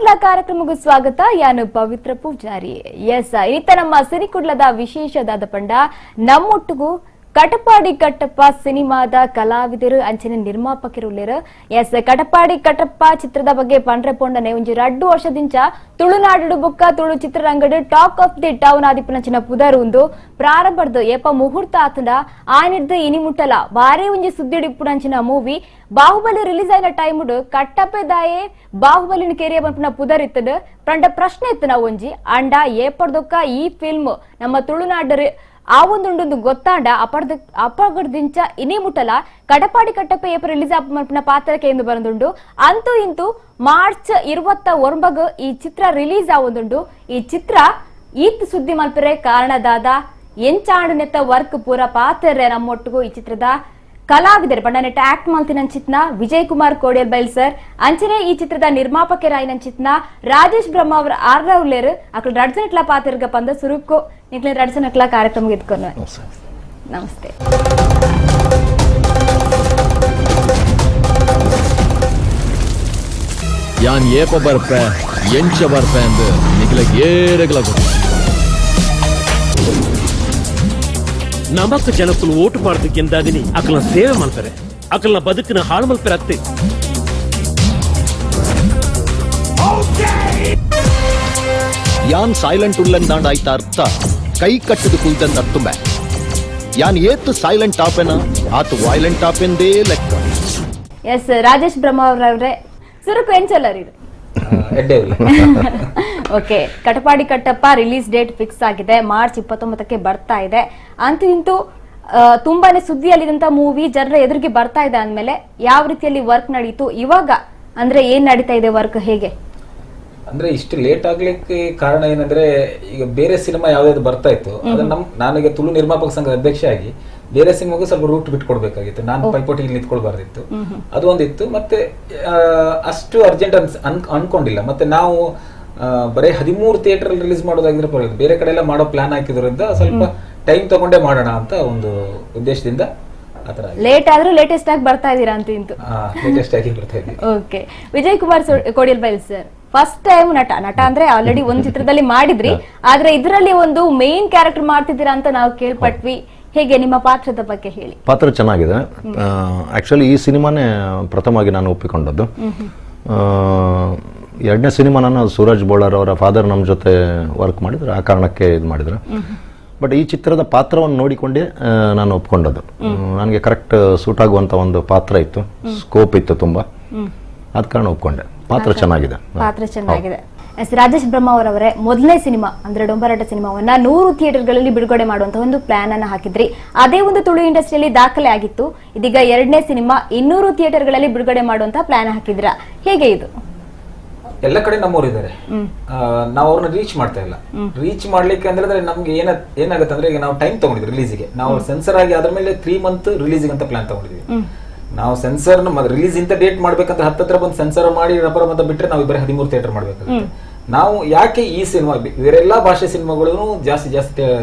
ಸಿನಿಕುಡ್ಲ ಕಾರ್ಯಕ್ರಮಕ್ಕೂ ಸ್ವಾಗತ. ಯಾನು ಪವಿತ್ರ ಪೂಜಾರಿ. ಎಸ್, ಈತ ನಮ್ಮ ಸಿನಿಕುಡ್ಲದ ವಿಶೇಷದಾದ ಪಂಡ ನಮ್ಮೊಟ್ಟಿಗೂ ಕಟಪಾಡಿ ಕಟ್ಟಪ್ಪ ಸಿನಿಮಾದ ಕಲಾವಿದರು ಅಂಚನೆ ನಿರ್ಮಾಪಕರು ಉಳ್ಳೇರು. ಎಸ್, ಕಟಪಾಡಿ ಕಟ್ಟಪ್ಪ ಚಿತ್ರದ ಬಗ್ಗೆ ಪಂಡ್ರೆ ಪೊಂಡನೆ ಒಂಜಿ 2 ವರ್ಷದಿಂಚ ತುಳುನಾಡು ಬೊಕ್ಕ ತುಳು ಚಿತ್ರರಂಗಡ್ ಟಾಕ್ ಆಫ್ ದಿ ಟೌನ್ ಆದಿಪ್ಪನಂಚಿನ ಪುದರ್ ಉಂದು ಪ್ರಾರಂಭದ ಏಪ ಮುಹೂರ್ತ ಆತಂಡ ಆನಿಡ್ದು ಇನಿ ಮುಟ್ಟಲ ಬಾರಿ ಒಂಜಿ ಸುದ್ದಿಡಿಪ್ಪುನಂಚಿನ movie Bahubali release ಆಯ್ನ time ಕಟ್ಟಪ್ಪೆದಾಯೆ ಬಾಹುಬಲಿನ career ಪಂಪಿನ ಪುದರ್ ಇತ್ತದ ಪಂಡ ಪ್ರಶ್ನೆ ಇತ್ತನ ಒಂಜಿ ಅಂಡ ಏಪಡ್ದೊಕ್ಕ ಈ ಫಿಲ್ಮ್ ನಮ್ಮ ತುಳುನಾಡು ಆ ಒಂದೊಂದೊಂದು ಗೊತ್ತಾಂಡ ಅಪಗಡ್ದಿಂಚ ಇನಿ ಮುಟ್ಟಲ ಕಟಪಾಡಿ ಕಟ್ಟಪ್ಪ ಏಪ ರಿಲೀಸ್ ಆಪನ ಪಾತ್ರಕ್ಕೆ ಎಂದು ಬಂದುಂಡು. ಅಂತೂ ಇಂತೂ ಮಾರ್ಚ್ 29 ಈ ಚಿತ್ರ ರಿಲೀಸ್ ಆವೊಂದುಂಡು. ಈ ಚಿತ್ರ ಈತ್ ಸುದ್ದಿ ಮಲ್ಪರೆ ಕಾರಣದಾದ ಎಂಚಾಂಡನೆತ್ತ ವರ್ಕ್ ಪೂರ ಪಾತ್ರೆ ನಮ್ಮೊಟ್ಟಿಗೂ ಈ ಚಿತ್ರದ ಕಲಾವಿದರು ಪಂಡನೆಟ್ಟ ಆಕ್ಟ್ ಮಾಲ್ತಿನಂಚಿತ್ನ ವಿಜಯ್ ಕುಮಾರ್ ಕೋಡಿಯಲ್ ಬೈಲ್ ಸರ್ ಅಂಚನೆ ಈ ಚಿತ್ರದ ನಿರ್ಮಾಪಕರಾಯಿನಂಚಿತ್ನ ರಾಜೇಶ್ ಬ್ರಹ್ಮ ಅವರ ಆರ್ರೌಲೇರು ಅక్కడ ರಡ್ಸನಟ್ಲ ಪಾತ್ರಗ ಪಂದ ಸುರುಕು ನಿಕ್ಲೆ ರಡ್ಸನಟ್ಲ ಕಾರ್ಯಕ್ರಮ ಇದ್ಕೊಂಡು ನಮಸ್ತೆ. ಯಾನ್ ಏಪ ಬರ್ಪೆ ಎಂಚ ಬರ್ಪೆ ಅಂದು ನಿಕ್ಲೆ ಏರಗಲ ನಮಕ್ ಜನಕ್ಕಲು ಓಟು ಮಾಡೋದಕ್ಕೆಂದಾದಿನಿ ಅಕಲ್ನ ಸೇವೆ ಮಾಡ್ತಾರೆ, ಅಕಲ್ನ ಬದುಕಿನ ಹಾಳು ಮಲ್ಪರೆ ಅತ್ತೆ. ಯಾನ್ ಸೈಲೆಂಟ್ ಉಲ್ಲಂದಾಂಡ ಆಯ್ತ ಅರ್ಥ ಕೈ ಕಟ್ಟದು ಕುಲ್ದಂದ ಅರ್ತುಂಬೆ. ಯಾನ್ ಏತ್ ಸೈಲೆಂಟ್ ಆಪೆನ ಆತು ವೈಲೆಂಟ್ ಆಪೆಂದೇ ಲೆಕ್ಕ. ಎಸ್, ರಾಜೇಶ್ ಬ್ರಹ್ಮ ಅವರವ್ರೆ ಸುರುಕು ಎಂಚಲ್ಲರಿ ಓಕೆ. ಕಟಪಾಡಿ ಕಟ್ಟಪ್ಪ ರಿಲೀಸ್ ಡೇಟ್ ಫಿಕ್ಸ್ ಆಗಿದೆ, ಮಾರ್ಚ್ 29ಕ್ಕೆ ಬರ್ತಾ ಇದೆ. ಅಂತೂ ಇಂತೂ ತುಂಬಾನೇ ಸುದ್ದಿಯಲ್ಲಿದ್ದಂತ ಮೂವಿ ಜನರ ಎದುರಿಗೆ ಬರ್ತಾ ಇದೆ ಅಂದ್ಮೇಲೆ ಯಾವ ರೀತಿಯಲ್ಲಿ ವರ್ಕ್ ನಡೀತು, ಇವಾಗ ಅಂದ್ರೆ ಏನ್ ನಡೀತಾ ಇದೆ ವರ್ಕ್, ಹೇಗೆ ಅಂದ್ರೆ ಇಷ್ಟು ಲೇಟ್ ಆಗ್ಲಿಕ್ಕೆ ಕಾರಣ ಏನಂದ್ರೆ ಈಗ ಬೇರೆ ಸಿನಿಮಾ ಯಾವ್ದಾದ್ರು ಬರ್ತಾ ಇತ್ತು ಅದನ್ನ ನಾನೀಗ ತುಳು ನಿರ್ಮಾಪಕ ಸಂಘದ ಅಧ್ಯಕ್ಷ ಆಗಿ ಬೇರೆ ಸಿನಿಮಾಗೂ ಸ್ವಲ್ಪ ರೂಟ್ ಬಿಟ್ಕೊಡ್ಬೇಕಾಗಿತ್ತು. ನಾನು ಪೈಪೋಟಿಗೆ ನಿಂತ್ಕೊಳ್ಬಾರ್ದಿತ್ತು, ಅದು ಒಂದಿತ್ತು. ಮತ್ತೆ ಅಷ್ಟು ಅರ್ಜೆಂಟ್ ಅನ್ಕೊಂಡಿಲ್ಲ. ಮತ್ತೆ ನಾವು ಬರೀ 13 ಥಿಯೇಟರ್ ರಿಲೀಸ್ ಮಾಡೋದಾಗಿದ್ರೆ ಪರವಾಗಿಲ್ಲ, ಬೇರೆ ಕಡೆ ಎಲ್ಲ ಮಾಡೋ ಪ್ಲಾನ್ ಹಾಕಿದ್ರಿಂದ ಸ್ವಲ್ಪ ಟೈಮ್ ತಗೊಂಡೇ ಮಾಡೋಣ ಅಂತ ಒಂದು ಉದ್ದೇಶದಿಂದ ಆತರ ಲೇಟ್ ಆದ್ರೂ ಲೇಟೆಸ್ಟ್ ಆಗಿ ಬರ್ತಾ ಇದೀರಾ ಅಂತ ಇಂತು ಲೇಟೆಸ್ಟ್ ಆಗಿ ಬರ್ತಾ ಇದ್ದೀವಿ. ಓಕೆ. ವಿಜಯ್ ಕುಮಾರ್ ಕೋಡಿಯಲ್ ಬೈಲ್ ಸರ್ ಫಸ್ಟ್ ಟೈಮ್ ನಟ ಅಂದ್ರೆ ಆಲ್ರೆಡಿ ಒಂದು ಚಿತ್ರದಲ್ಲಿ ಮಾಡಿದ್ರಿ, ಆದ್ರೆ ಇದರಲ್ಲಿ ಒಂದು ಮೇನ್ ಕ್ಯಾರೆಕ್ಟರ್ ಮಾಡ್ತಿದ್ದೀರಾ ಅಂತ ನಾವು ಕೇಳ್ಪಟ್ವಿ. ಹೇಗೆ ನಿಮ್ಮ ಪಾತ್ರದ ಬಗ್ಗೆ ಹೇಳಿ. ಪಾತ್ರ ಚೆನ್ನಾಗಿದೆ. ಆಕ್ಚುಲಿ ಈ ಸಿನಿಮಾನೇ ಪ್ರಥಮವಾಗಿ ನಾನು ಒಪ್ಪಿಕೊಂಡದ್ದು. 2ನೇ ಸಿನಿಮಾ ನಾನು ಸೂರಜ್ ಬೋಳರ್ ಅವರ ಫಾದರ್ ನಮ್ಮ ಜೊತೆ ವರ್ಕ್ ಮಾಡಿದ್ರು, ಆ ಕಾರಣಕ್ಕೆ ಇದು ಮಾಡಿದ್ರು. ಬಟ್ ಈ ಚಿತ್ರದ ಪಾತ್ರವನ್ನು ನೋಡಿಕೊಂಡೇ ನಾನು ಒಪ್ಕೊಂಡದ್ದು. ನನಗೆ ಕರೆಕ್ಟ್ ಸೂಟ್ ಆಗುವಂತ ಒಂದು ಪಾತ್ರ ಇತ್ತು, ಸ್ಕೋಪ್ ಇತ್ತು ತುಂಬಾ, ಅದ ಕಾರಣ ಒಪ್ಕೊಂಡೆ. ಪಾತ್ರ ಚೆನ್ನಾಗಿದೆ. ರಾಜೇಶ್ ಬ್ರಹ್ಮ ಅವರವರೇ ಮೊದಲನೇ ಸಿನಿಮಾ ಅಂದ್ರೆ ಡೊಂಬರಾಟ ಸಿನಿಮಾವನ್ನ 100 ಥಿಯೇಟರ್ಗಳಲ್ಲಿ ಬಿಡುಗಡೆ ಮಾಡುವಂತ ಒಂದು ಪ್ಲಾನ್ ಅನ್ನ ಹಾಕಿದ್ರಿ. ಅದೇ ಒಂದು ತುಳು ಇಂಡಸ್ಟ್ರಿಯಲ್ಲಿ ದಾಖಲೆ ಆಗಿತ್ತು. ಇದೀಗ 2ನೇ ಸಿನಿಮಾ 200 ಥಿಯೇಟರ್ಗಳಲ್ಲಿ ಬಿಡುಗಡೆ ಮಾಡುವಂತ ಪ್ಲಾನ್ ಹಾಕಿದ್ರ, ಹೇಗೆ ಇದು? ಎಲ್ಲ ಕಡೆ ನಮ್ಮವ್ರು ಇದಾರೆ, ನಾವು ಅವ್ರನ್ನ ರೀಚ್ ಮಾಡ್ತಾ ಇಲ್ಲ. ರೀಚ್ ಮಾಡ್ಲಿಕ್ಕೆ ಅಂದ್ರೆ ನಮ್ಗೆ ಏನಾಗುತ್ತೆ ಅಂದ್ರೆ ಈಗ ನಾವು ಟೈಮ್ ತಗೊಂಡಿದ್ವಿ ರಿಲೀಸ್ಗೆ. ನಾವು ಸೆನ್ಸರ್ ಆಗಿ ಅದ್ರ ಮೇಲೆ 3 ಮಂತ್ ರಿಲೀಸ್ ಅಂತ ಪ್ಲಾನ್ ತಗೊಂಡಿದ್ವಿ. ನಾವು ಸೆನ್ಸರ್ ರಿಲೀಸ್ ಇಂತ ಡೇಟ್ ಮಾಡ್ಬೇಕಂತ ಹತ್ತತ್ರ ಬಂದು ಸೆನ್ಸರ್ ಮಾಡಿ ರಬ್ಬರ್ ಅಂತ ಬಿಟ್ರೆ ನಾವು ಬರೀ 13 ಥಿಯೇಟರ್ ಮಾಡ್ಬೇಕಾಗುತ್ತೆ. ನಾವು ಯಾಕೆ ಈ ಸಿನಿಮಾ ಬೇರೆಲ್ಲಾ ಭಾಷೆ ಸಿನಿಮಾಗಳು ಜಾಸ್ತಿ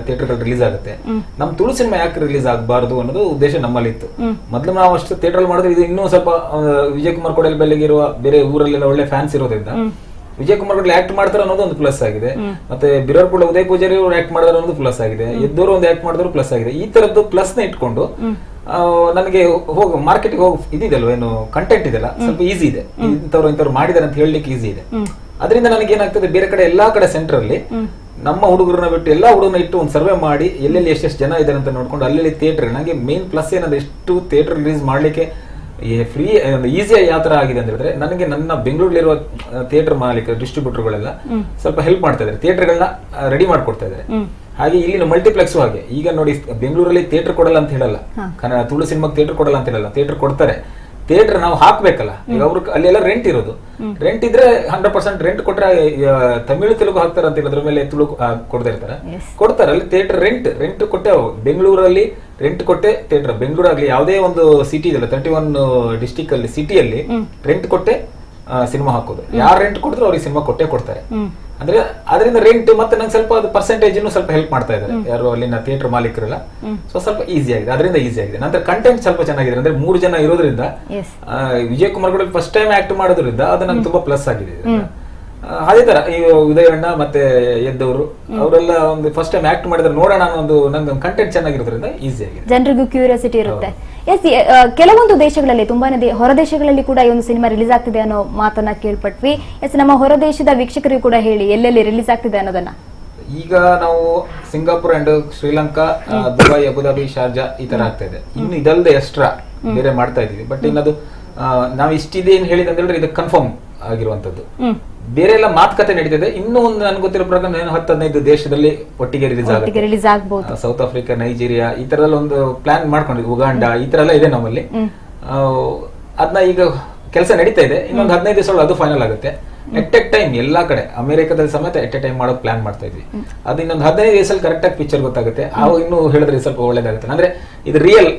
ಥಿಯೇಟರ್ ರಿಲೀಸ್ ಆಗುತ್ತೆ, ನಮ್ ತುಳು ಸಿನಿಮಾ ಯಾಕೆ ರಿಲೀಸ್ ಆಗಬಾರ್ದು ಅನ್ನೋದು ಉದ್ದೇಶ ನಮ್ಮಲ್ಲಿ ಇತ್ತು. ಮೊದಲು ನಾವು ಅಷ್ಟು ಥಿಯೇಟರ್ ಮಾಡಿದ್ರೆ ಇದು ಇನ್ನೂ ಸ್ವಲ್ಪ ವಿಜಯ್ ಕುಮಾರ್ ಕೋಡಿಯಲ್ ಬೆಲೆಗಿರುವ ಬೇರೆ ಊರಲ್ಲೆಲ್ಲ ಒಳ್ಳೆ ಫ್ಯಾನ್ಸ್ ಇರೋದ್ರಿಂದ ವಿಜಯ್ ಕುಮಾರ್ ಕೋಡಿಯಲ್ ಆಕ್ಟ್ ಮಾಡ್ತಾರೆ ಅನ್ನೋದು ಒಂದು ಪ್ಲಸ್ ಆಗಿದೆ. ಮತ್ತೆ ಬಿರರ್ಪುಳ ಉದಯ್ ಪೂಜಾರಿ ಅವರು ಆಕ್ಟ್ ಮಾಡಿದ್ರೆ ಅನ್ನೋದು ಪ್ಲಸ್ ಆಗಿದೆ, ಎದ್ದೋರು ಒಂದು ಆಕ್ಟ್ ಮಾಡಿದ್ರು ಪ್ಲಸ್ ಆಗಿದೆ. ಈ ತರದ್ದು ಪ್ಲಸ್ ನ ಇಟ್ಕೊಂಡು ನನಗೆ ಮಾರ್ಕೆಟ್ಗೆ ಹೋಗಿ ಇದಿದೆಲ್ವ ಏನು ಕಂಟೆಂಟ್ ಇದೆಲ್ಲ ಸ್ವಲ್ಪ ಈಸಿ ಇದೆ, ಇಂಥವ್ರು ಮಾಡಿದಾರೆ ಅಂತ ಹೇಳಲಿಕ್ಕೆ ಈಸಿ ಇದೆ. ಅದರಿಂದ ನನಗೆ ಏನಾಗ್ತದೆ, ಬೇರೆ ಕಡೆ ಎಲ್ಲಾ ಕಡೆ ಸೆಂಟರ್ ಅಲ್ಲಿ ನಮ್ಮ ಹುಡುಗರನ್ನ ಬಿಟ್ಟು ಎಲ್ಲಾ ಹುಡುಗರನ್ನ ಇಟ್ಟು ಒಂದು ಸರ್ವೆ ಮಾಡಿ ಎಲ್ಲೆಲ್ಲಿ ಎಷ್ಟೆಷ್ಟು ಜನ ಇದ್ದಾರೆ ಅಂತ ನೋಡ್ಕೊಂಡು ಅಲ್ಲೆಲ್ಲಿ ಥಿಯೇಟರ್. ನನಗೆ ಮೇನ್ ಪ್ಲಸ್ ಏನಂದ್ರೆ ಎಷ್ಟು ಥಿಯೇಟರ್ ರಿಲೀಸ್ ಮಾಡ್ಲಿಕ್ಕೆ ಫ್ರೀ ಈಸಿಯಾಗಿ ಯಾವ ತರ ಆಗಿದೆ ಅಂತ ಹೇಳಿದ್ರೆ, ನನಗೆ ನನ್ನ ಬೆಂಗಳೂರಲ್ಲಿರುವ ಥಿಯೇಟರ್ ಮಾಲೀಕರು ಡಿಸ್ಟ್ರಿಬ್ಯೂಟರ್ಗಳೆಲ್ಲ ಸ್ವಲ್ಪ ಹೆಲ್ಪ್ ಮಾಡ್ತಾ ಇದ್ದಾರೆ, ಥಿಯೇಟರ್ಗಳನ್ನ ರೆಡಿ ಮಾಡ್ಕೊಡ್ತಾ ಇದ್ದಾರೆ. ಹಾಗೆ ಇಲ್ಲಿನ ಮಲ್ಟಿಪ್ಲೆಕ್ಸ್ ಹಾಗೆ ಈಗ ನೋಡಿ, ಬೆಂಗಳೂರಲ್ಲಿ ಥಿಯೇಟರ್ ಕೊಡಲ್ಲ ಅಂತ ಹೇಳಲ್ಲ, ತುಳು ಸಿನಿಮಾಗೆ ಥಿಯೇಟರ್ ಕೊಡಲ್ಲ ಅಂತ ಹೇಳಲ್ಲ, ಥಿಯೇಟರ್ ಕೊಡ್ತಾರೆ. ಥಿಯೇಟರ್ ನಾವು ಹಾಕ್ಬೇಕಲ್ಲ, ಈಗ ಅವ್ರ ಅಲ್ಲೆಲ್ಲ ರೆಂಟ್ ಇರೋದು, ರೆಂಟ್ ಇದ್ರೆ 100% ರೆಂಟ್ ಕೊಟ್ರೆ ತಮಿಳು ತೆಲುಗು ಹಾಕ್ತಾರ ಅಂತ ಹೇಳಿದ್ರ ಮೇಲೆ ತುಳು ಕೊಡ್ತಾ ಇರ್ತಾರೆ, ಕೊಡ್ತಾರೆ. ಅಲ್ಲಿ ಥಿಯೇಟರ್ ರೆಂಟ್ ಕೊಟ್ಟೆ ಬೆಂಗಳೂರಲ್ಲಿ ರೆಂಟ್ ಕೊಟ್ಟೆ ಥಿಯೇಟರ್. ಬೆಂಗಳೂರು ಆಗ್ಲಿ ಯಾವುದೇ ಒಂದು ಸಿಟಿ ಇದೆಲ್ಲ 31 ಡಿಸ್ಟಿಕ್ ಅಲ್ಲಿ ಸಿಟಿಯಲ್ಲಿ ರೆಂಟ್ ಕೊಟ್ಟೆ ಸಿನಿಮಾ ಹಾಕೋದು. ಯಾರು ರೆಂಟ್ ಕೊಡ್ತಾರೆ ಅವ್ರಿಗೆ ಸಿನಿಮಾ ಕೊಟ್ಟೆ ಕೊಡ್ತಾರೆ. ಅಂದ್ರೆ ಅದರಿಂದ ರೆಂಟ್ ಮತ್ತೆ ನಂಗೆ ಸ್ವಲ್ಪ ಅದು ಪರ್ಸೆಂಟೇಜ್ ಸ್ವಲ್ಪ ಹೆಲ್ಪ್ ಮಾಡ್ತಾ ಇದ್ದಾರೆ ಯಾರು ಅಲ್ಲಿನ ಥಿಯೇಟರ್ ಮಾಲೀಕರೆಲ್ಲ. ಸೊ ಸ್ವಲ್ಪ ಈಸಿ ಆಗಿದೆ, ಅದರಿಂದ ಈಸಿ ಆಗಿದೆ. ನಂತರ ಕಂಟೆಂಟ್ ಸ್ವಲ್ಪ ಚೆನ್ನಾಗಿದೆ. ಅಂದ್ರೆ 3 ಜನ ಇರೋದ್ರಿಂದ ವಿಜಯ್ ಕುಮಾರ್ ಕೂಡ ಫಸ್ಟ್ ಟೈಮ್ ಆಕ್ಟ್ ಮಾಡೋದ್ರಿಂದ ಅದು ನಂಗೆ ತುಂಬಾ ಪ್ಲಸ್ ಆಗಿದೆ. ಅದೇ ತರ ಈ ಉದಯಣ್ಣ ಮತ್ತೆ ಎದ್ದವರು ಅವರೆಲ್ಲ ಒಂದು ಫಸ್ಟ್ ಟೈಮ್ ಆಕ್ಟ್ ಮಾಡಿದ್ರೆ ನೋಡೋಣ ಅನ್ನೋ ಒಂದು ನಂಗೆ ಕಂಟೆಂಟ್ ಚೆನ್ನಾಗಿರೋದ್ರಿಂದ ಈಸಿ ಆಗಿದೆ, ಜನರಿಗೂ ಕ್ಯೂರಿಯಾಸಿಟಿ ಇರುತ್ತೆ. ಎಸ್, ಕೆಲವೊಂದು ದೇಶಗಳಲ್ಲಿ ತುಂಬಾನೇ ಹೊರ ದೇಶಗಳಲ್ಲಿ ಕೂಡ ಈ ಒಂದು ಸಿನಿಮಾ ರಿಲೀಸ್ ಆಗ್ತಿದೆ ಅನ್ನೋ ಮಾತನ್ನ ಕೇಳ್ಪಟ್ವಿ. ಎಸ್, ನಮ್ಮ ಹೊರ ದೇಶದ ವೀಕ್ಷಕರಿಗೂ ಕೂಡ ಹೇಳಿ ಎಲ್ಲೆಲ್ಲಿ ರಿಲೀಸ್ ಆಗ್ತಿದೆ ಅನ್ನೋದನ್ನ. ಈಗ ನಾವು Singapore and Sri Lanka, Dubai, Abu Dhabi, Sharjah ಈ ತರ ಆಗ್ತಾ ಇದೆ. ಇನ್ನು ಇದಲ್ಲದೆ ಎಕ್ಸ್ಟ್ರಾ ಬೇರೆ ಮಾಡ್ತಾ ಇದೀವಿ. ಬಟ್ ಇನ್ನದು ನಾವು ಇಷ್ಟಿದೆ ಏನ್ ಹೇಳಿದ್ರೆ ಇದು ಕನ್ಫರ್ಮ್ ಆಗಿರುವಂತದ್ದು. ಬೇರೆ ಎಲ್ಲ ಮಾತುಕತೆ ನಡೀತಿದೆ. ಇನ್ನೂ ಒಂದು ನನ್ಗೆ ಗೊತ್ತಿರೋ ಪ್ರಕಾರ 10-15 ದೇಶದಲ್ಲಿ ಒಟ್ಟಿಗೆ ರಿಲೀಸ್ ಆಗಬಹುದು. ಸೌತ್ ಆಫ್ರಿಕಾ, ನೈಜೀರಿಯಾ ಈ ತರದಲ್ಲಿ ಒಂದು ಪ್ಲಾನ್ ಮಾಡ್ಕೊಂಡಿದ್ವಿ. ಉಗಾಂಡ ಈ ತರ ಎಲ್ಲ ಇದೆ ನಮ್ಮಲ್ಲಿ. ಅದನ್ನ ಈಗ ಕೆಲಸ ನಡೀತಾ ಇದೆ. ಇನ್ನೊಂದು 15 ದಿವಸ ಅದು ಫೈನಲ್ ಆಗುತ್ತೆ. ಎಟ್ ಎ ಟೈಮ್ ಎಲ್ಲಾ ಕಡೆ ಅಮೆರಿಕದಲ್ಲಿ ಸಮೇತ ಎಟ್ ಎ ಟೈಮ್ ಮಾಡೋ ಪ್ಲಾನ್ ಮಾಡ್ತಾ ಇದ್ವಿ. ಅದು ಇನ್ನೊಂದು 15 ದಿವಸದಲ್ಲಿ ಕರೆಕ್ಟ್ ಆಗಿ ಪಿಕ್ಚರ್ ಗೊತ್ತಾಗುತ್ತೆ. ಆವಾಗ ಇನ್ನು ಹೇಳಿದ್ರೆ ಸ್ವಲ್ಪ ಒಳ್ಳೇದಾಗುತ್ತೆ. ಅಂದ್ರೆ ಇದು ರಿಯಲ್,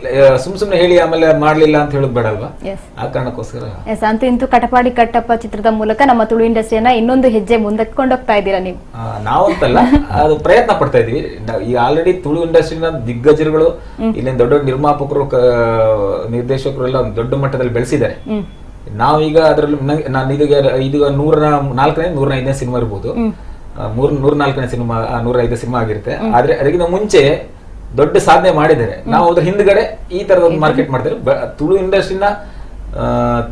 ಸುಮ್ನೆ ಹೇಳಿ ಆಮೇಲೆ ಮಾಡ್ಲಿಲ್ಲ ಅಂತ ಹೇಳೋದು ಬೇಡಲ್ವಾ, ಆ ಕಾರಣಕ್ಕೋಸ್ಕರ. ಅಂತೂ ಇಂತೂ ಕಟಪಾಡಿ ಕಟ್ಟಪ್ಪ ಚಿತ್ರದ ಮೂಲಕ ನಮ್ಮ ತುಳು ಇಂಡಸ್ಟ್ರಿಯನ್ನ ಇನ್ನೊಂದು ಹೆಜ್ಜೆ ಮುಂದಕ್ಕೆ ಕೊಂಡೋಗ್ತಾ ಇದ್ದೀರಾ ನೀವು. ನಾವಂತಲ್ಲ, ಅದು ಪ್ರಯತ್ನ ಪಡ್ತಾ ಇದೀವಿ. ಈಗ ಆಲ್ರೆಡಿ ತುಳು ಇಂಡಸ್ಟ್ರಿನ ದಿಗ್ಗಜರುಗಳು, ಇಲ್ಲಿನ ದೊಡ್ಡ ದೊಡ್ಡ ನಿರ್ಮಾಪಕರು, ನಿರ್ದೇಶಕರು ಎಲ್ಲ ದೊಡ್ಡ ಮಟ್ಟದಲ್ಲಿ ಬೆಳೆಸಿದ್ದಾರೆ. ನಾವೀಗ ಅದ್ರಲ್ಲಿ ನಾನು ಇದೀಗ 104ನೇ 105ನೇ ಸಿನಿಮಾ ಇರ್ಬೋದು, 104ನೇ ಸಿನಿಮಾ 105 ಸಿನಿಮಾ ಆಗಿರುತ್ತೆ. ಆದ್ರೆ ಅದಕ್ಕಿಂತ ಮುಂಚೆ ದೊಡ್ಡ ಸಾಧನೆ ಮಾಡಿದ್ದಾರೆ. ನಾವು ಅದ್ರ ಹಿಂದ್ಗಡೆ ಈ ತರದ ಒಂದು ಮಾರ್ಕೆಟ್ ಮಾಡ್ತಾರೆ. ತುಳು ಇಂಡಸ್ಟ್ರಿನ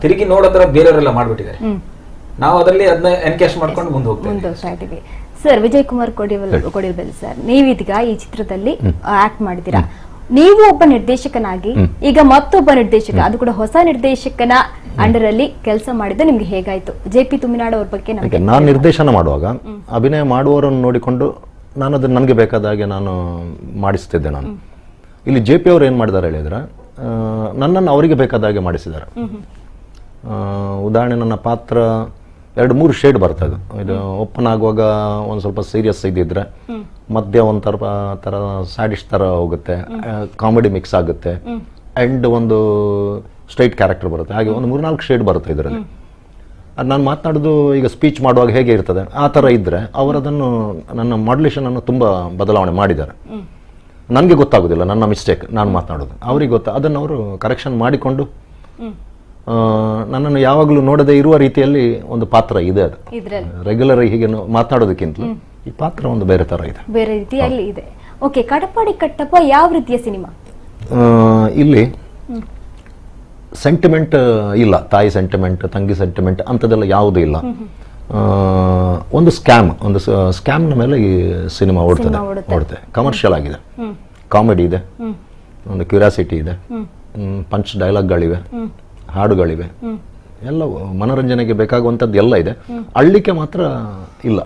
ತಿರುಗಿ ನೋಡೋ ತರ ಬೇರೆಯವರೆಲ್ಲ ಮಾಡ್ಬಿಟ್ಟಿದ್ದಾರೆ. ನಾವು ಅದರಲ್ಲಿ ಅದನ್ನ ಎನ್ಕ್ಯಾಶ್ ಮಾಡ್ಕೊಂಡು ಮುಂದೆ ಹೋಗ್ತಾ ಇದ್ದೀವಿ. ಸರ್, ವಿಜಯ್ ಕುಮಾರ್ ಕೊಡಿರ್ಬೆಲ್ ಸರ್, ನೀವೀಗ ಈ ಚಿತ್ರದಲ್ಲಿ ಆಕ್ಟ್ ಮಾಡಿದ್ದೀರಾ. ನೀವು ಒಬ್ಬ ನಿರ್ದೇಶಕನಾಗಿ ಈಗ ಮತ್ತೊಬ್ಬ ನಿರ್ದೇಶಕ, ಅದು ಕೂಡ ಹೊಸ ನಿರ್ದೇಶಕನ ಅಂಡರ್ ಅಲ್ಲಿ ಕೆಲಸ ಮಾಡಿದ್ದು ನಿಮ್ಗೆ ಹೇಗಾಯ್ತು? JP ತುಮಿನಾಡು ಅವ್ರ ಬಗ್ಗೆ. ನಾನು ನಿರ್ದೇಶನ ಮಾಡುವಾಗ ಅಭಿನಯ ಮಾಡುವವರನ್ನು ನೋಡಿಕೊಂಡು ನಾನು ಅದನ್ನ ನನಗೆ ಬೇಕಾದ ಹಾಗೆ ನಾನು ಮಾಡಿಸ್ತಿದ್ದೆ. ನಾನು ಇಲ್ಲಿ JP ಅವರು ಏನ್ ಮಾಡಿದಾರೆ ಹೇಳಿದ್ರೆ, ನನ್ನನ್ನು ಅವರಿಗೆ ಬೇಕಾದ ಹಾಗೆ ಮಾಡಿಸಿದ್ದಾರೆ. ಉದಾಹರಣೆ, ನನ್ನ ಪಾತ್ರ 2-3 ಶೇಡ್ ಬರ್ತಾ ಇದೆ. ಇದು ಓಪನ್ ಆಗುವಾಗ ಒಂದು ಸ್ವಲ್ಪ ಸೀರಿಯಸ್ ಇದ್ದಿದ್ರೆ, ಮಧ್ಯ ಒಂಥರ ತರ ಸ್ಯಾಡಿಶ್ ತರ ಹೋಗುತ್ತೆ, ಕಾಮಿಡಿ ಮಿಕ್ಸ್ ಆಗುತ್ತೆ, ಅಂಡ್ ಒಂದು ಸ್ಟ್ರೈಟ್ ಕ್ಯಾರೆಕ್ಟರ್ ಬರುತ್ತೆ. ಹಾಗೆ ಒಂದು 3-4 ಶೇಡ್ ಬರುತ್ತೆ ಇದರಲ್ಲಿ. ಅದು ನಾನು ಮಾತನಾಡೋದು ಈಗ ಸ್ಪೀಚ್ ಮಾಡುವಾಗ ಹೇಗೆ ಇರ್ತದೆ ಆ ಥರ ಇದ್ದರೆ ಅವರದನ್ನು ನನ್ನ ಮಾಡ್ಯುಲೇಷನ್ ಅನ್ನು ತುಂಬ ಬದಲಾವಣೆ ಮಾಡಿದ್ದಾರೆ. ನನಗೆ ಗೊತ್ತಾಗೋದಿಲ್ಲ ನನ್ನ ಮಿಸ್ಟೇಕ್, ನಾನು ಮಾತನಾಡೋದು ಅವರಿಗೆ ಗೊತ್ತಾ, ಅದನ್ನು ಅವರು ಕರೆಕ್ಷನ್ ಮಾಡಿಕೊಂಡು ನನ್ನನ್ನು ಯಾವಾಗಲೂ ನೋಡದೇ ಇರುವ ರೀತಿಯಲ್ಲಿ ಒಂದು ಪಾತ್ರ ಇದೆ. ಅದು ರೆಗ್ಯುಲರ್ ಹೀಗೆ ಮಾತನಾಡೋದಕ್ಕಿಂತಲೂ ಈ ಪಾತ್ರ ಒಂದು ಬೇರೆ ತರ ಇದೆ, ಬೇರೆ ರೀತಿಯಲ್ಲಿ ಇದೆ. ಓಕೆ, ಕಟಪಾಡಿ ಕಟ್ಟಪ್ಪ ಯಾವ ರೀತಿಯ ಸಿನಿಮಾ? ಇಲ್ಲಿ ಸೆಂಟಿಮೆಂಟ್ ಇಲ್ಲ, ತಾಯಿ ಸೆಂಟಿಮೆಂಟ್, ತಂಗಿ ಸೆಂಟಿಮೆಂಟ್ ಅಂಥದ್ದೆಲ್ಲ ಯಾವುದೂ ಇಲ್ಲ. ಒಂದು ಸ್ಕ್ಯಾಮ್ನ ಮೇಲೆ ಈ ಸಿನಿಮಾ ಓಡ್ತದೆ. ಕಮರ್ಷಿಯಲ್ ಆಗಿದೆ, ಕಾಮಿಡಿ ಇದೆ, ಒಂದು ಕ್ಯೂರಿಯಾಸಿಟಿ ಇದೆ, ಪಂಚ್ ಡೈಲಾಗ್ಗಳಿವೆ, ಹಾಡುಗಳಿವೆ, ಎಲ್ಲ ಮನೋರಂಜನೆಗೆ ಬೇಕಾಗುವಂಥದ್ದು ಎಲ್ಲ ಇದೆ. ಅಳ್ಳಿಕೆ ಮಾತ್ರ ಇಲ್ಲ.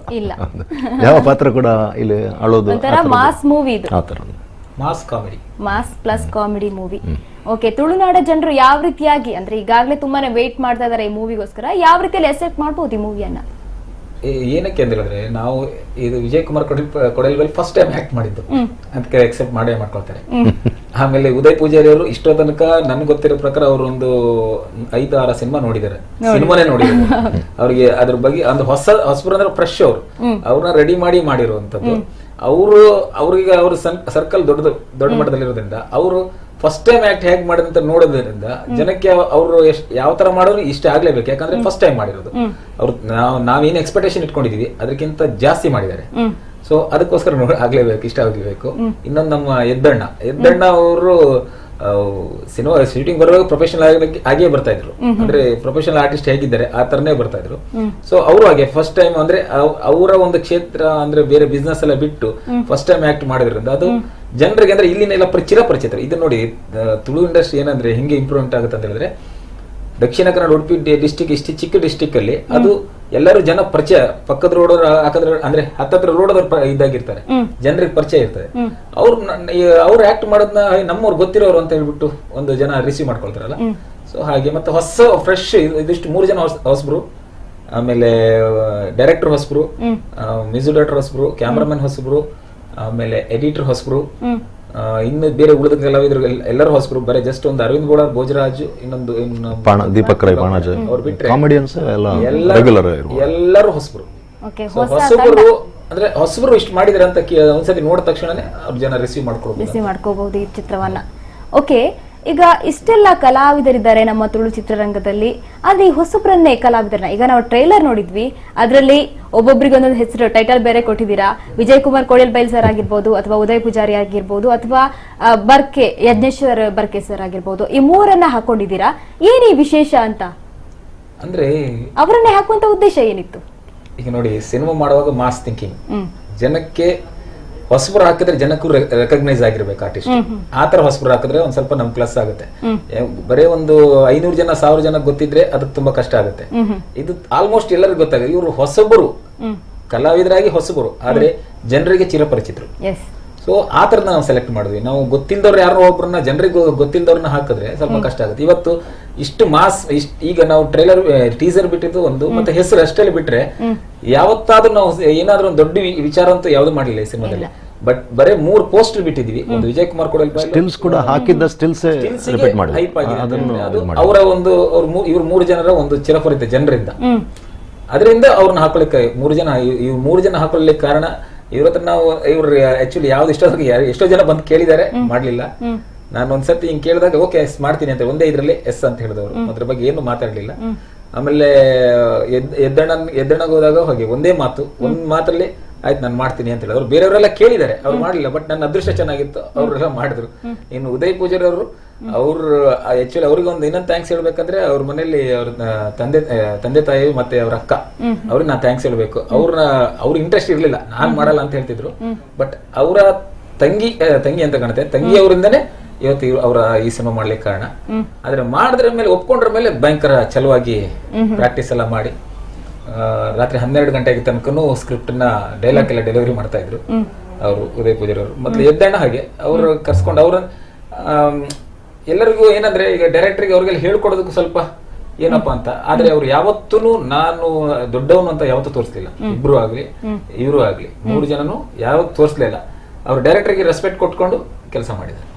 ಯಾವ ಪಾತ್ರ ಕೂಡ ಇಲ್ಲಿ ಅಳೋದು ಆ ಥರ mass plus comedy movie. Okay, ತುಳುನಾಡ ಜನರು ಯಾವ ರೀತಿಯಾಗಿ, ಅಂದ್ರೆ ಈಗಾಗಲೇ ತುಂಬಾನೇ ವೇಟ್ ಮಾಡ್ತಾ ಇದಾರೆ ಈ ಮೂವಿಗೋಸ್ಕರ, ಯಾವ ರೀತಿಯಲ್ಲಿ ಎಕ್ಸೆಪ್ಟ್ ಮಾಡಬಹುದು ಈ ಮೂವಿಯನ್ನ? ಏನಕ್ಕೆ ಅಂದ್ರೆ ನಾವು ಇದು Vijay Kumar Kodialbail first time act ಮಾಡಿದ್ದು, ಅದಕ್ಕೆ ಎಕ್ಸೆಪ್ಟ್ ಮಾಡೇ ಮಾಡ್ಕೊಳ್ತಾರೆ. ಆಮೇಲೆ ಉದಯ್ ಪೂಜಾರಿ ಅವರು ಇಷ್ಟೋ ತನಕ ನನ್ಗೆ ಗೊತ್ತಿರೋ ಪ್ರಕಾರ ಅವರು ಒಂದು 5-6 ಸಿನಿಮಾನೇ ನೋಡಿದ್ದಾರೆ. ಅವ್ರಿಗೆ ಅದ್ರ ಬಗ್ಗೆ ಒಂದು ಹೊಸಬರು ಅಂದ್ರೆ ಫ್ರೆಶ್ ಅವ್ರನ್ನ ರೆಡಿ ಮಾಡಿರುವಂತದ್ದು. ಅವ್ರಿಗೆ ಅವ್ರ ಸರ್ಕಲ್ ದೊಡ್ಡ ಮಟ್ಟದಲ್ಲಿರೋದ್ರಿಂದ ಅವರು ಫಸ್ಟ್ ಟೈಮ್ ಆಕ್ಟ್ ಹೇಗೆ ಮಾಡಿದಂತ ನೋಡೋದ್ರಿಂದ ಜನಕ್ಕೆ ಅವರು ಯಾವ ತರ ಮಾಡೋರು ಇಷ್ಟ ಆಗ್ಲೇಬೇಕು. ಯಾಕಂದ್ರೆ ಫಸ್ಟ್ ಟೈಮ್ ಮಾಡಿರೋದು ಅವ್ರು. ನಾವೇನು ಎಕ್ಸ್ಪೆಕ್ಟೇಷನ್ ಇಟ್ಕೊಂಡಿದೀವಿ ಅದಕ್ಕಿಂತ ಜಾಸ್ತಿ ಮಾಡಿದ್ದಾರೆ. ಸೊ ಅದಕ್ಕೋಸ್ಕರ ಆಗ್ಲೇಬೇಕು, ಇಷ್ಟ ಆಗ್ಲೇಬೇಕು. ಇನ್ನೊಂದು ನಮ್ಮ ಎದ್ದಣ್ಣ ಅವರು ಸಿನಿಮಾ ಶೂಟಿಂಗ್ ಬರುವಾಗ ಪ್ರೊಫೆಷನಲ್ ಆಗಿಯೇ ಬರ್ತಾ ಇದ್ರು. ಅಂದ್ರೆ ಪ್ರೊಫೆಷನಲ್ ಆರ್ಟಿಸ್ಟ್ ಹೇಗಿದ್ದಾರೆ ಆ ತರನೇ ಬರ್ತಾ ಇದ್ರು. ಸೊ ಅವರು ಹಾಗೆ ಫಸ್ಟ್ ಟೈಮ್ ಅಂದ್ರೆ ಅವರ ಒಂದು ಕ್ಷೇತ್ರ ಅಂದ್ರೆ ಬೇರೆ ಬಿಸ್ನೆಸ್ ಎಲ್ಲ ಬಿಟ್ಟು ಫಸ್ಟ್ ಟೈಮ್ ಆಕ್ಟ್ ಮಾಡಿದ್ರಿಂದ ಅದು ಜನರಿಗೆ ಅಂದ್ರೆ ಇಲ್ಲಿನೆಲ್ಲ ಚಿರಪರಿಚಿತರು. ಇದು ನೋಡಿ, ತುಳು ಇಂಡಸ್ಟ್ರಿ ಏನಂದ್ರೆ ಹೆಂಗೆ ಇಂಪ್ರೂವ್ಮೆಂಟ್ ಆಗುತ್ತೆ ಅಂತ ಹೇಳಿದ್ರೆ, ದಕ್ಷಿಣ ಕನ್ನಡ ಉಡುಪಿ ಡಿಸ್ಟಿಕ್ ಇಷ್ಟು ಚಿಕ್ಕ ಡಿಸ್ಟಿಕ್ ಅಲ್ಲಿ ಅದು ಎಲ್ಲರೂ ಜನ ಪರಿಚಯ, ಪಕ್ಕದ ರೋಡ್ ಅಂದ್ರೆ ಹತ್ತತ್ರ ರೋಡ್ ಇದ್ದಾಗಿರ್ತಾರೆ, ಜನರಿಗೆ ಪರಿಚಯ ಇರ್ತದೆ. ಅವ್ರು ಆಕ್ಟ್ ಮಾಡೋದನ್ನ ನಮ್ಮವ್ರು ಗೊತ್ತಿರೋರು ಅಂತ ಹೇಳ್ಬಿಟ್ಟು ಒಂದು ಜನ ರಿಸೀವ್ ಮಾಡ್ಕೊಳ್ತಾರಲ್ಲ. ಸೊ ಹಾಗೆ ಮತ್ತೆ ಹೊಸ ಫ್ರೆಶ್ ಇದಿಷ್ಟು 3 ಜನ ಹೊಸಬ್ರು, ಆಮೇಲೆ ಡೈರೆಕ್ಟರ್ ಹೊಸಬ್ರು, ಮ್ಯೂಸಿಕ್ ಡೈರೆಕ್ಟರ್ ಹೊಸಬ್ರು, ಕ್ಯಾಮ್ರಾಮನ್ ಹೊಸಬ್ರು, ಆಮೇಲೆ ಎಡಿಟರ್ ಹೊಸಬ್ರು, ಇನ್ನು ಬೇರೆ ಉಳಿದ ಕಲಾವಿದರು ಎಲ್ಲರೂ ಹೊಸಬ್ರು. ಬರೀ ಜಸ್ಟ್ ಒಂದು ಅರವಿಂದ್ ಗೋಳ, ಭೋಜರಾಜ್, ಇನ್ನೊಂದು ದೀಪಕ್ ರೈ, ಅವ್ರು ಬಿಟ್ರೆ ಎಲ್ಲರೂ ಹೊಸಬ್ರು. ಅಂದ್ರೆ ಹೊಸಬ್ರು ಇಷ್ಟು ಮಾಡಿದ್ರೆ ಅಂತ ಒಂದ್ಸತಿ ನೋಡಿದ ತಕ್ಷಣನೇ ಅವ್ರ ಜನ ರಿಸೀವ್ ಮಾಡ್ಕೋಬಹುದು ಈ ಚಿತ್ರವನ್ನ. ಓಕೆ, ಈಗ ಇಷ್ಟೆಲ್ಲ ಕಲಾವಿದರಿದ್ದಾರೆ ನಮ್ಮ ತುಳು ಚಿತ್ರರಂಗದಲ್ಲಿ, ಆದ್ರೆ ಈ ಹೊಸಬ್ರನ್ನೇ ಕಲಾವಿದರನ್ನ ಈಗ ನಾವು ಟ್ರೈಲರ್ ನೋಡಿದ್ವಿ, ಅದರಲ್ಲಿ ಒಬ್ಬೊಬ್ರಿಗೆ ಒಂದೊಂದು ಹೆಸರು ಟೈಟಲ್ ಬೇರೆ ಕೊಟ್ಟಿದ್ದೀರಾ. ವಿಜಯ್ ಕುಮಾರ್ ಕೋಡಿಯಲ್ ಬೈಲ್ ಸರ್ ಆಗಿರ್ಬೋದು, ಅಥವಾ ಉದಯ್ ಪೂಜಾರಿ ಆಗಿರ್ಬೋದು, ಅಥವಾ ಬರ್ಕೆ ಯಜ್ಞೇಶ್ವರ್ ಬರ್ಕೆ ಸರ್ ಆಗಿರ್ಬೋದು, ಈ ಮೂರನ್ನ ಹಾಕೊಂಡಿದ್ದೀರಾ. ಏನ್ ಈ ವಿಶೇಷ ಅಂತ? ಅಂದ್ರೆ ಅವರನ್ನೇ ಹಾಕುವಂತ ಉದ್ದೇಶ ಏನಿತ್ತು? ಈಗ ನೋಡಿ, ಸಿನಿಮಾ ಮಾಡುವಾಗ ಮಾಸ್ ಥಿಂಕಿಂಗ್, ಜನಕ್ಕೆ ಹೊಸಬರು ಹಾಕಿದ್ರೆ ಜನಕ್ಕೂ ರೆಕಗ್ನೈಸ್ ಆಗಿರ್ಬೇಕು ಆರ್ಟಿಸ್ಟ್. ಆತರ ಹೊಸಬರು ಹಾಕಿದ್ರೆ ಒಂದ್ ಸ್ವಲ್ಪ ನಮ್ ಪ್ಲಸ್ ಆಗುತ್ತೆ. ಬರೇ ಒಂದು 500 ಜನ 1000 ಜನ ಗೊತ್ತಿದ್ರೆ ಅದಕ್ಕೆ ತುಂಬಾ ಕಷ್ಟ ಆಗುತ್ತೆ. ಇದು ಆಲ್ಮೋಸ್ಟ್ ಎಲ್ಲರಿಗೂ ಗೊತ್ತಾಗುತ್ತೆ. ಇವರು ಹೊಸಬರು ಕಲಾವಿದರಾಗಿ ಹೊಸಬರು, ಆದ್ರೆ ಜನರಿಗೆ ಚಿರಪರಿಚಿತರು. ಸೊ ಆ ತರದ ನಾವು ಸೆಲೆಕ್ಟ್ ಮಾಡಿದ್ವಿ. ನಾವು ಗೊತ್ತಿಲ್ದವ್ರು ಯಾರೋ ಒಬ್ಬರನ್ನ ಜನರಿಗೆ ಗೊತ್ತಿಲ್ದವ್ರನ್ನ ಹಾಕಿದ್ರೆ ಸ್ವಲ್ಪ ಕಷ್ಟ ಆಗುತ್ತೆ. ಇವತ್ತು ಇಷ್ಟು ಮಾಸ್ ಈಗ ನಾವು ಟ್ರೈಲರ್ ಟೀಸರ್ ಬಿಟ್ಟಿದ್ದು ಒಂದು, ಮತ್ತೆ ಹೆಸರು ಅಷ್ಟೇ ಬಿಟ್ರೆ ಯಾವತ್ತಾದ್ರೂ ನಾವು ಏನಾದ್ರೂ ಒಂದು ದೊಡ್ಡ ವಿಚಾರ ಅಂತೂ ಯಾವ್ದು ಮಾಡಿಲ್ಲ ಈ ಸಿನಿಮಾದಲ್ಲಿ. ಬಟ್ ಬರೇ 3 ಪೋಸ್ಟರ್ ಬಿಟ್ಟಿದೀವಿ. ಒಂದು ವಿಜಯ್ ಕುಮಾರ್ ಕೋಡಿಯಲ್ ಸ್ಟಿಲ್ಸ್ ಕೂಡ ಹಾಕಿದ್ದ ಸ್ಟಿಲ್ಸ್ ರಿಪೀಟ್ ಮಾಡಿ ಅವರ ಒಂದು ಇವ್ರು 3 ಜನರ ಒಂದು ಚಿರಪರಿತ ಜನರಿಂದ, ಅದರಿಂದ ಅವ್ರನ್ನ ಹಾಕೊಳ್ಳಿಕ್ಕೆ 3 ಜನ ಇವ್ರು 3 ಜನ ಹಾಕೊಳ್ಳಲಿಕ್ಕೆ ಕಾರಣ ಇವ್ರ ಹತ್ರ ನಾವು ಇವ್ರು ಆಕ್ಚುಲಿ ಯಾವ್ದು ಎಷ್ಟೋ ಜನ ಬಂದು ಕೇಳಿದ್ದಾರೆ, ಮಾಡ್ಲಿಲ್ಲ. ನಾನು ಒಂದ್ಸತಿ ಹಿಂಗ್ ಕೇಳಿದಾಗ ಓಕೆ ಎಸ್ ಮಾಡ್ತೀನಿ ಅಂತ ಒಂದೇ ಇದ್ರಲ್ಲಿ ಎಸ್ ಅಂತ ಹೇಳಿದವರು, ಅದ್ರ ಬಗ್ಗೆ ಏನು ಮಾತಾಡ್ಲಿಲ್ಲ. ಆಮೇಲೆ ಎದ್ದಣ್ಣಗೆ ಹೋದಾಗ ಹೋಗಿ ಒಂದೇ ಒಂದ್ ಮಾತಲ್ಲಿ ಆಯ್ತು ನಾನು ಮಾಡ್ತೀನಿ ಅಂತ ಹೇಳಿದ್ರು. ಬೇರೆಯವರೆಲ್ಲ ಕೇಳಿದ್ದಾರೆ, ಅವ್ರು ಮಾಡ್ಲಿಲ್ಲ. ಬಟ್ ನನ್ನ ಅದೃಷ್ಟ ಚೆನ್ನಾಗಿತ್ತು, ಅವರೆಲ್ಲ ಮಾಡಿದ್ರು. ಇನ್ನು ಉದಯ್ ಪೂಜಾರಿ ಅವರು ಆಕ್ಚುಲಿ ಅವ್ರಿಗೆ ಒಂದು ಇನ್ನೊಂದು ಥ್ಯಾಂಕ್ಸ್ ಹೇಳ್ಬೇಕಂದ್ರೆ, ಅವ್ರ ಮನೇಲಿ ಅವ್ರ ತಂದೆ ತಾಯಿ ಮತ್ತೆ ಅವ್ರ ಅಕ್ಕ ಅವ್ರಿಗೆ ನಾನು ಥ್ಯಾಂಕ್ಸ್ ಹೇಳ್ಬೇಕು. ಅವ್ರ ಇಂಟ್ರೆಸ್ಟ್ ಇರ್ಲಿಲ್ಲ, ನಾನ್ ಮಾಡಲ್ಲ ಅಂತ ಹೇಳ್ತಿದ್ರು. ಬಟ್ ಅವರ ತಂಗಿ ಅಂತ ಕಾಣುತ್ತೆ, ತಂಗಿ ಅವರಿಂದನೇ ಇವತ್ತು ಅವರ ಈ ಸಿನಿಮಾ ಮಾಡ್ಲಿಕ್ಕೆ ಕಾರಣ. ಆದ್ರೆ ಮಾಡಿದ್ರ ಮೇಲೆ ಒಪ್ಕೊಂಡ್ರ ಮೇಲೆ ಭಯಂಕರ ಚಲುವಾಗಿ ಪ್ರಾಕ್ಟೀಸ್ ಎಲ್ಲ ಮಾಡಿ ರಾತ್ರಿ 12 ಗಂಟೆಗೆ ತನಕನೂ ಸ್ಕ್ರಿಪ್ಟ್ ನ ಡೈಲಾಗ್ ಎಲ್ಲ ಡೆಲಿವರಿ ಮಾಡ್ತಾ ಇದ್ರು ಅವರು, ಉದಯ್ ಪೂಜಾರಿ ಅವರು. ಮತ್ತೆ ಎದ್ದಣ್ಣ ಹಾಗೆ ಅವ್ರು ಕರ್ಸ್ಕೊಂಡು ಅವ್ರ ಎಲ್ಲರಿಗೂ ಏನಂದ್ರೆ ಈಗ ಡೈರೆಕ್ಟರ್ಗೆ ಅವ್ರಿಗೆಲ್ಲ ಹೇಳ್ಕೊಡೋದಕ್ಕೂ ಸ್ವಲ್ಪ ಏನಪ್ಪಾ ಅಂತ. ಆದ್ರೆ ಅವ್ರು ಯಾವತ್ತೂ ನಾನು ದೊಡ್ಡವನು ಅಂತ ಯಾವತ್ತೂ ತೋರಿಸ್ಲಿಲ್ಲ. ಇಬ್ರು ಆಗ್ಲಿ ಇವರು ಆಗ್ಲಿ 3 ಜನನು ಯಾವತ್ತು ತೋರಿಸ್ಲಿಲ್ಲ. ಅವ್ರು ಡೈರೆಕ್ಟರ್ಗೆ ರೆಸ್ಪೆಕ್ಟ್ ಕೊಟ್ಕೊಂಡು ಕೆಲಸ ಮಾಡಿದ್ರು.